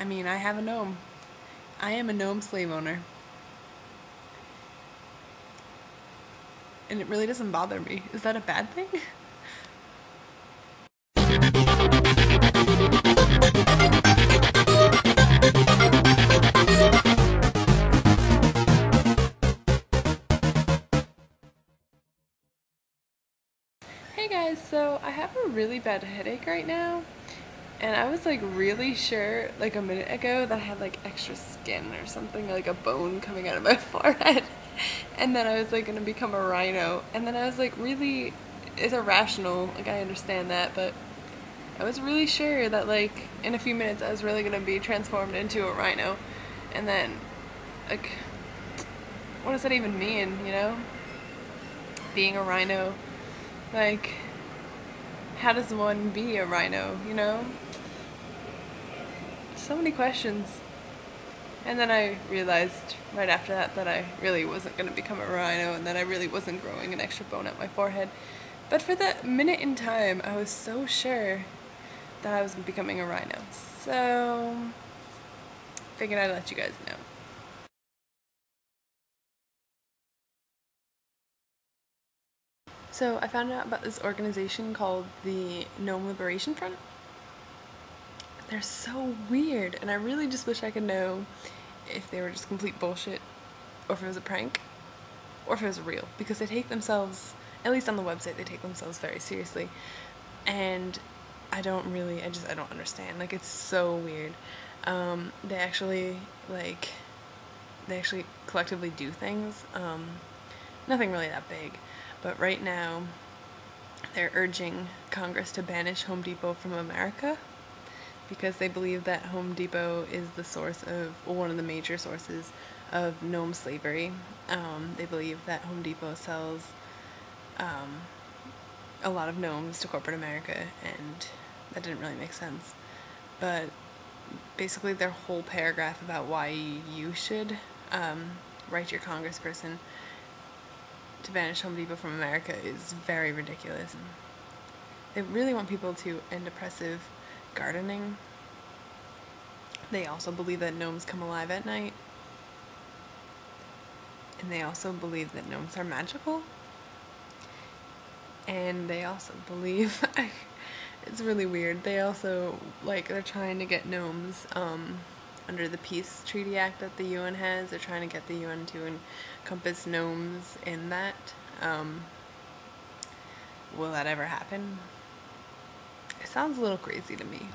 I mean, I have a gnome. I am a gnome slave owner. And it really doesn't bother me. Is that a bad thing? Hey guys, so I have a really bad headache right now, and I was like really sure like a minute ago that I had like extra skin or something, like a bone coming out of my forehead, and then I was like gonna become a rhino, and then I was like really, it's irrational, like I understand that, but I was really sure that like in a few minutes I was really gonna be transformed into a rhino, and then like what does that even mean, you know? Being a rhino. Like, how does one be a rhino, you know? So many questions. And then I realized right after that that I really wasn't going to become a rhino and that I really wasn't growing an extra bone at my forehead. But for that minute in time, I was so sure that I was becoming a rhino. So, figured I'd let you guys know. So I found out about this organization called the Gnome Liberation Front. They're so weird, and I really just wish I could know if they were just complete bullshit, or if it was a prank, or if it was real, because they take themselves, at least on the website, they take themselves very seriously, and I don't understand, like, it's so weird. They actually collectively do things, nothing really that big, but right now, they're urging Congress to banish Home Depot from America, because they believe that Home Depot is the source of, or one of the major sources of gnome slavery. They believe that Home Depot sells a lot of gnomes to corporate America, and that didn't really make sense. But basically their whole paragraph about why you should write your congressperson to banish Home Depot from America is very ridiculous. They really want people to end oppressive gardening. They also believe that gnomes come alive at night. And they also believe that gnomes are magical. And they also believe, it's really weird, they also, like, they're trying to get gnomes under the Peace Treaty Act that the UN has. They're trying to get the UN to encompass gnomes in that. Will that ever happen? It sounds a little crazy to me,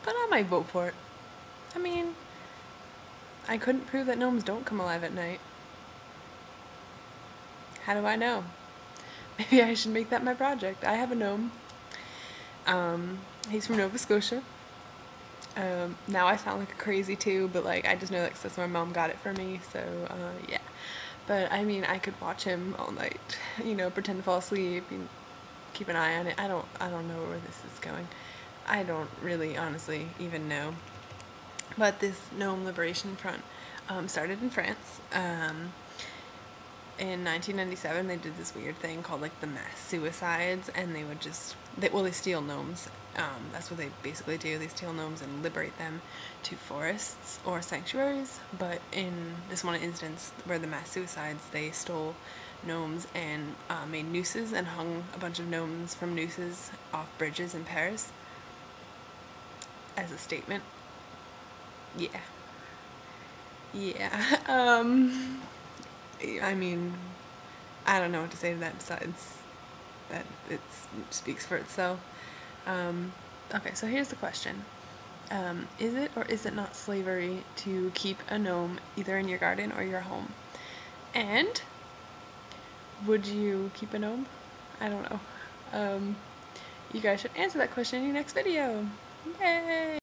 but I might vote for it. I mean, I couldn't prove that gnomes don't come alive at night. How do I know? Maybe I should make that my project. I have a gnome. He's from Nova Scotia. Now I sound like a crazy too, but like I just know that because my mom got it for me, so yeah. But I mean, I could watch him all night, you know, pretend to fall asleep, and keep an eye on it. I don't know where this is going. I don't really honestly even know. But this Gnome Liberation Front started in France. In 1997, they did this weird thing called like the mass suicides, and they would they steal gnomes. That's what they basically do. They steal gnomes and liberate them to forests or sanctuaries. But in this one instance where the mass suicides, they stole gnomes and made nooses and hung a bunch of gnomes from nooses off bridges in Paris as a statement. Yeah. I mean, I don't know what to say to that besides that it speaks for itself. Okay, so here's the question. Is it or is it not slavery to keep a gnome either in your garden or your home? And would you keep a gnome? I don't know. You guys should answer that question in your next video. Yay!